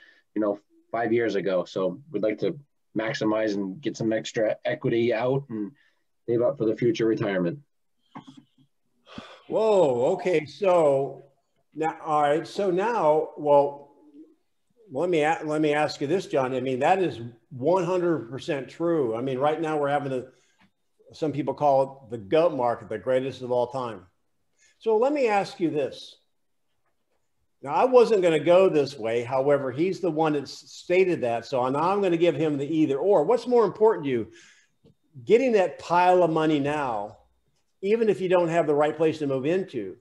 Speaker 8: 5 years ago. So we'd like to maximize and get some extra equity out and save up for the future retirement.
Speaker 1: Whoa. Okay. So now, all right. So now, well, let me ask you this, John. I mean, that is 100% true. I mean, right now we're having some people call it the GOAT market, the greatest of all time. So let me ask you this. Now, I wasn't going to go this way. However, he's the one that stated that. So now I'm going to give him the either or. What's more important to you? Getting that pile of money now, even if you don't have the right place to move into.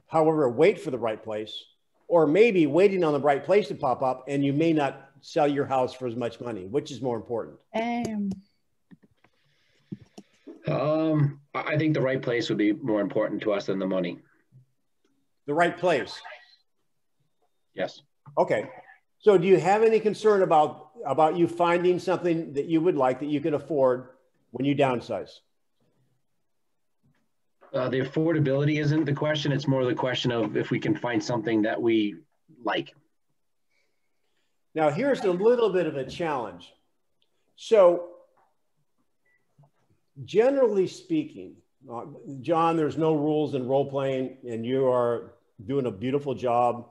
Speaker 1: However, wait for the right place, or maybe waiting on the right place to pop up and you may not sell your house for as much money. Which is more important?
Speaker 8: I think the right place would be more important to us than the money.
Speaker 1: The right place?
Speaker 8: Yes.
Speaker 1: Okay. So do you have any concern about you finding something that you would like, that you can afford when you downsize?
Speaker 8: The affordability isn't the question. It's more the question of if we can find something that we like.
Speaker 1: Now, here's a little bit of a challenge. So generally speaking, John, there's no rules in role playing and you are doing a beautiful job.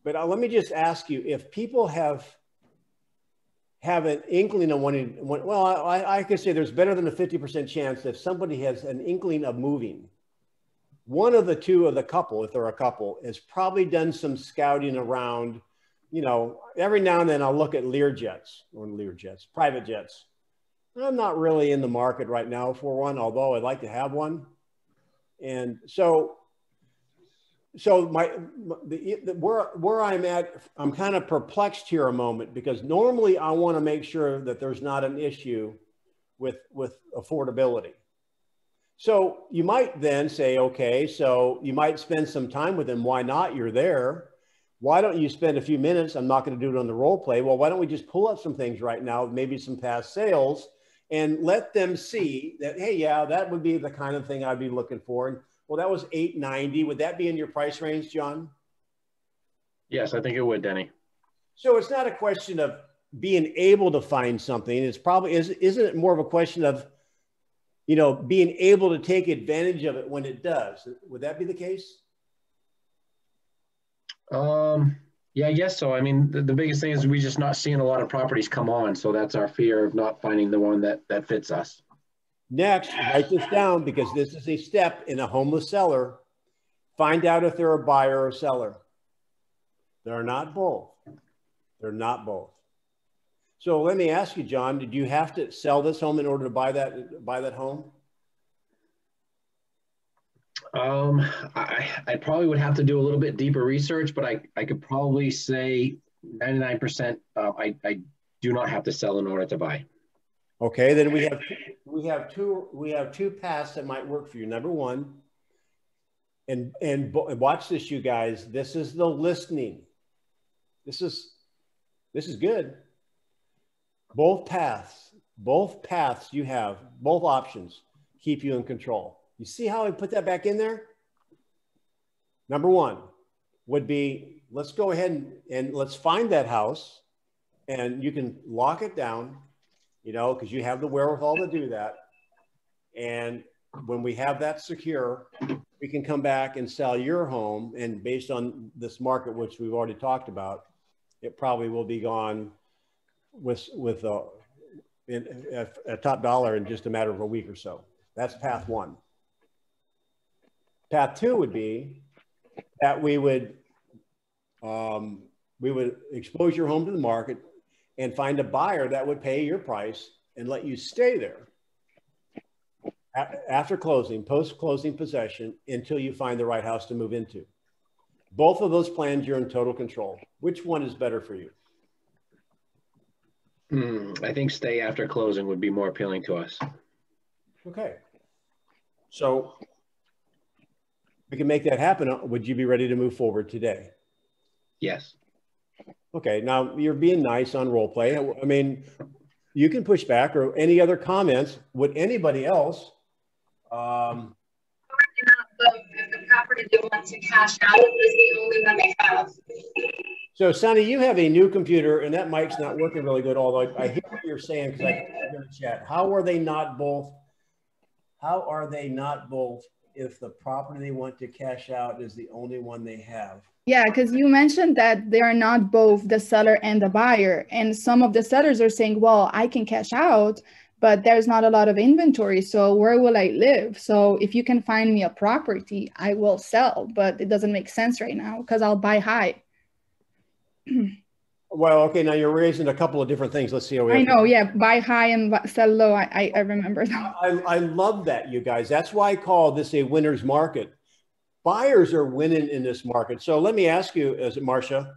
Speaker 1: But let me just ask you, if people have an inkling of wanting, well, I could say there's better than a 50% chance that if somebody has an inkling of moving, one of the two of the couple, if they're a couple, has probably done some scouting around. Every now and then I'll look at private jets. I'm not really in the market right now for one, although I'd like to have one. And so where I'm at, I'm kind of perplexed here a moment, because normally I want to make sure that there's not an issue with affordability. So you might then say, okay, so you might spend some time with them. Why not? You're there. Why don't you spend a few minutes? I'm not going to do it on the role play. Well, why don't we just pull up some things right now, maybe some past sales, and let them see that, hey, yeah, that would be the kind of thing I'd be looking for. And well, that was $890. Would that be in your price range, John?
Speaker 8: Yes, I think it would, Denny.
Speaker 1: So it's not a question of being able to find something. It's probably, isn't it more of a question of, you know, being able to take advantage of it when it does? Would that be the case?
Speaker 8: Yeah, I guess so. I mean, the biggest thing is we're just not seeing a lot of properties come on. So that's our fear of not finding the one that fits us.
Speaker 1: Next, write this down because this is a step in a homeless seller. Find out if they're a buyer or a seller. They're not both. They're not both. So let me ask you, John, did you have to sell this home in order to buy that home?
Speaker 8: I probably would have to do a little bit deeper research, but I could probably say 99% I do not have to sell in order to buy.
Speaker 1: Okay, then we have two paths that might work for you. Number one, and watch this, you guys. This is the listening. This is good. Both paths you have, both options keep you in control. You see how I put that back in there? Number one would be, let's go ahead and let's find that house, and you can lock it down, you know, because you have the wherewithal to do that. And when we have that secure, we can come back and sell your home. And based on this market, which we've already talked about, it probably will be gone with a top dollar in just a matter of a week or so. That's path one. Path two would be that we would expose your home to the market and find a buyer that would pay your price and let you stay there after closing, post-closing possession, until you find the right house to move into. Both of those plans, you're in total control. Which one is better for you?
Speaker 8: I think stay after closing would be more appealing to us.
Speaker 1: Okay. So we can make that happen. Would you be ready to move forward today?
Speaker 8: Yes.
Speaker 1: Okay. Now you're being nice on role play. I mean, you can push back, or any other comments. Would anybody else?
Speaker 6: If the property they want to cash out is the only one they have.
Speaker 1: So, Sonny, you have a new computer, and that mic's not working really good, although I hear what you're saying because I can hear the chat. How are they not both? How are they not both if the property they want to cash out is the only one they have?
Speaker 10: Yeah, because you mentioned that they are not both the seller and the buyer. And some of the sellers are saying, well, I can cash out, but there's not a lot of inventory. So where will I live? So if you can find me a property, I will sell, but it doesn't make sense right now because I'll buy high.
Speaker 1: Well, okay, now you're raising a couple of different things. Let's see how we
Speaker 10: I know, yeah, buy high and sell low. I remember that.
Speaker 1: I love that, you guys. That's why I call this a winner's market. Buyers are winning in this market. So let me ask you, Marcia,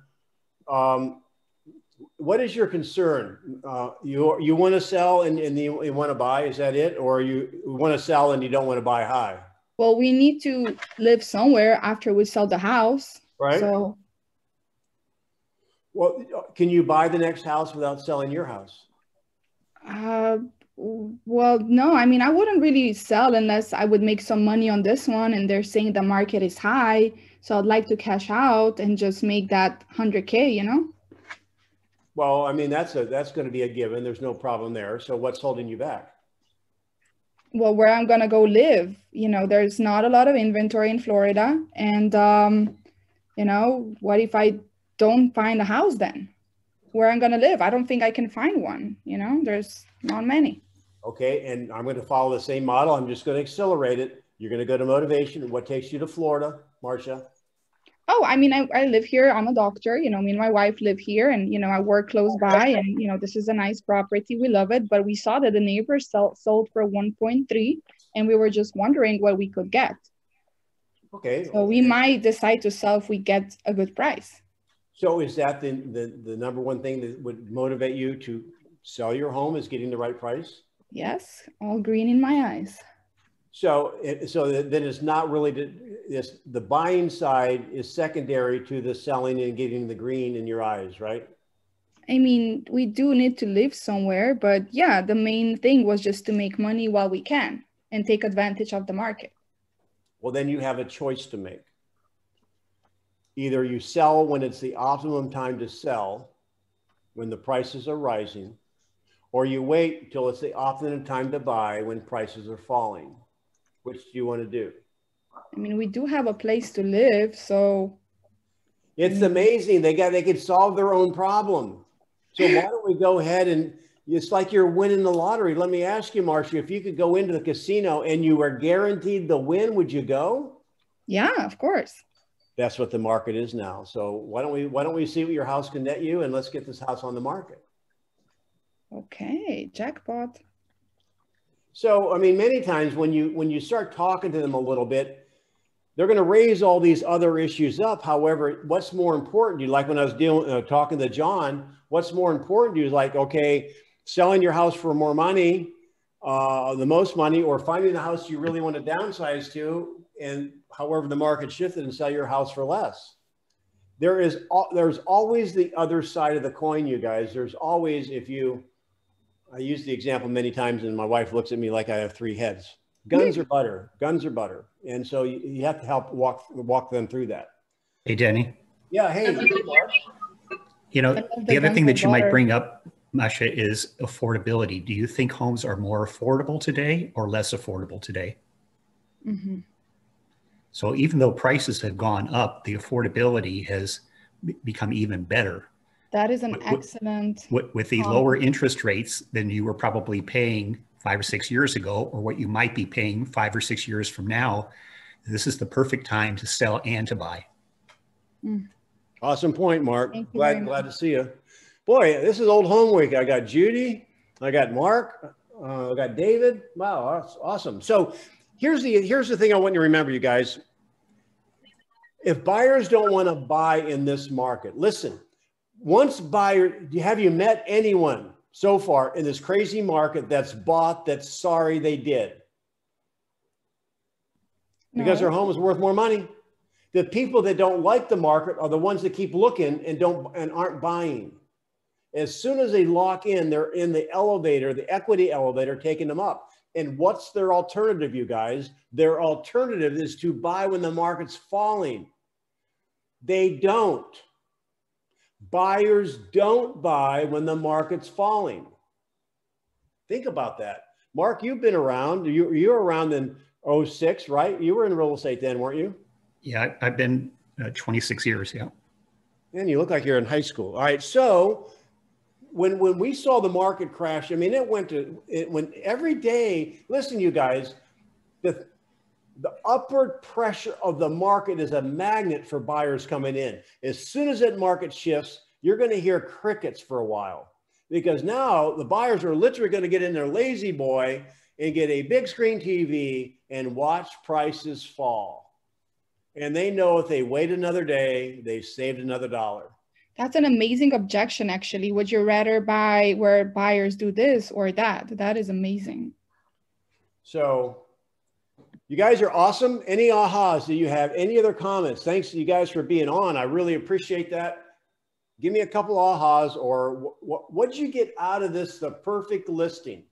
Speaker 1: what is your concern? You want to sell and you want to buy, is that it? Or you want to sell and you don't want to buy high?
Speaker 10: Well, we need to live somewhere after we sell the house.
Speaker 1: Right.
Speaker 10: So.
Speaker 1: Well, can you buy the next house without selling your house?
Speaker 10: Well, no, I mean, I wouldn't really sell unless I would make some money on this one. And they're saying the market is high. So I'd like to cash out and just make that 100K, you know?
Speaker 1: Well, I mean, that's going to be a given. There's no problem there. So what's holding you back?
Speaker 10: Well, where I'm going to go live, you know, there's not a lot of inventory in Florida. And, you know, what if I don't find a house then? Where I'm going to live? I don't think I can find one. You know, there's not many.
Speaker 1: Okay. And I'm going to follow the same model. I'm just going to accelerate it. You're going to go to motivation. What takes you to Florida, Marcia?
Speaker 10: Oh, I mean, I live here. I'm a doctor. You know, me and my wife live here and, you know, I work close by and, you know, this is a nice property. We love it. But we saw that the neighbors sold for 1.3 and we were just wondering what we could get.
Speaker 1: Okay.
Speaker 10: So we might decide to sell if we get a good price.
Speaker 1: So is that the number one thing that would motivate you to sell your home, is getting the right price?
Speaker 10: Yes, all green in my eyes.
Speaker 1: So then it's not really the buying side is secondary to the selling and getting the green in your eyes, right?
Speaker 10: I mean, we do need to live somewhere, but yeah, the main thing was just to make money while we can and take advantage of the market.
Speaker 1: Well, then you have a choice to make. Either you sell when it's the optimum time to sell, when the prices are rising, or you wait until it's the optimum time to buy when prices are falling. Which do you want to do?
Speaker 10: I mean, we do have a place to live, so.
Speaker 1: It's amazing. They could solve their own problem. So why don't we go ahead and it's like you're winning the lottery. Let me ask you, Marcia, if you could go into the casino and you were guaranteed the win, would you go?
Speaker 10: Yeah, of course.
Speaker 1: That's what the market is now. So why don't we see what your house can net you, and let's get this house on the market.
Speaker 10: Okay, jackpot.
Speaker 1: So, I mean, many times when you start talking to them a little bit, they're going to raise all these other issues up. However, what's more important to you, like when I was talking to John, what's more important to you is like, okay, selling your house for more money, the most money, or finding the house you really want to downsize to, and however the market shifted, and sell your house for less. There's always the other side of the coin, you guys. There's always, I use the example many times, and my wife looks at me like I have three heads. Guns are butter. Guns are butter. And so you have to help walk them through that.
Speaker 11: Hey, Denny.
Speaker 1: Yeah. Hey.
Speaker 11: You know, the other thing that you might bring up, Masha, is affordability. Do you think homes are more affordable today or less affordable today?
Speaker 10: Mm-hmm.
Speaker 11: So even though prices have gone up, the affordability has become even better.
Speaker 10: That is an excellent.
Speaker 11: With the lower interest rates than you were probably paying 5 or 6 years ago, or what you might be paying 5 or 6 years from now, this is the perfect time to sell and to buy.
Speaker 1: Awesome point, Mark. Glad to see you. Boy, this is old home week. I got Judy, I got Mark, I got David. Wow, that's awesome. So here's the thing I want you to remember, you guys. If buyers don't want to buy in this market, listen, have you met anyone so far in this crazy market that's bought, that's sorry they did? Because their home is worth more money. The people that don't like the market are the ones that keep looking and aren't buying. As soon as they lock in, they're in the elevator, the equity elevator, taking them up. And what's their alternative, you guys? Their alternative is to buy when the market's falling. They don't. Buyers don't buy when the market's falling. Think about that. Mark, you've been around. You were around in 06, right? You were in real estate then, weren't you?
Speaker 11: Yeah, I've been 26 years, yeah.
Speaker 1: And you look like you're in high school. All right, so when we saw the market crash, I mean, when every day, listen, you guys, the upward pressure of the market is a magnet for buyers coming in. As soon as that market shifts, you're going to hear crickets for a while, because now the buyers are literally going to get in their lazy boy and get a big screen TV and watch prices fall. And they know if they wait another day, they've saved another dollar.
Speaker 10: That's an amazing objection, actually. Would you rather buy where buyers do this or that? That is amazing.
Speaker 1: So you guys are awesome. Any ahas? Do you have any other comments? Thanks to you guys for being on. I really appreciate that. Give me a couple ahas, or what did you get out of this, the perfect listing?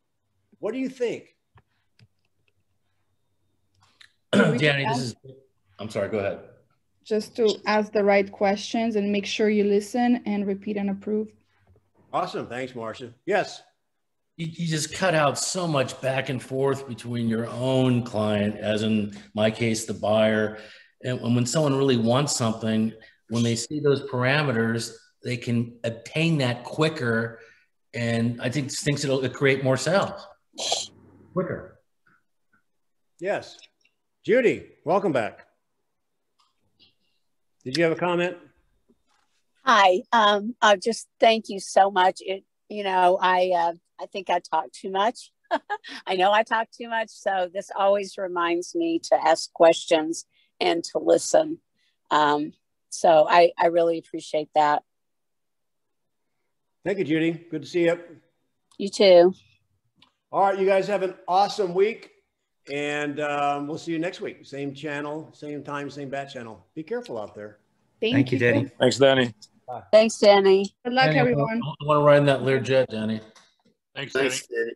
Speaker 1: What do you think?
Speaker 5: Danny, I'm sorry, go ahead.
Speaker 10: Just to ask the right questions and make sure you listen and repeat and approve.
Speaker 1: Awesome. Thanks, Marcia. Yes.
Speaker 5: You just cut out so much back and forth between your own client, as in my case, the buyer. And when someone really wants something, when they see those parameters, they can obtain that quicker. And I think thinks it'll create more sales quicker.
Speaker 1: Yes. Judy, welcome back. Did you have a comment?
Speaker 4: Hi. Just thank you so much. I think I talk too much. I know I talk too much. So this always reminds me to ask questions and to listen. So I really appreciate that.
Speaker 1: Thank you, Judy. Good to see you.
Speaker 4: You too.
Speaker 1: All right, you guys have an awesome week. And we'll see you next week. Same channel, same time, same bat channel. Be careful out there.
Speaker 11: Thank you, Denny.
Speaker 12: Thanks, Denny.
Speaker 4: Thanks, Denny.
Speaker 10: Good luck,
Speaker 5: Danny,
Speaker 10: everyone.
Speaker 5: I want to ride in that Learjet, Danny.
Speaker 12: Thanks, Denny.
Speaker 9: Thanks, Denny.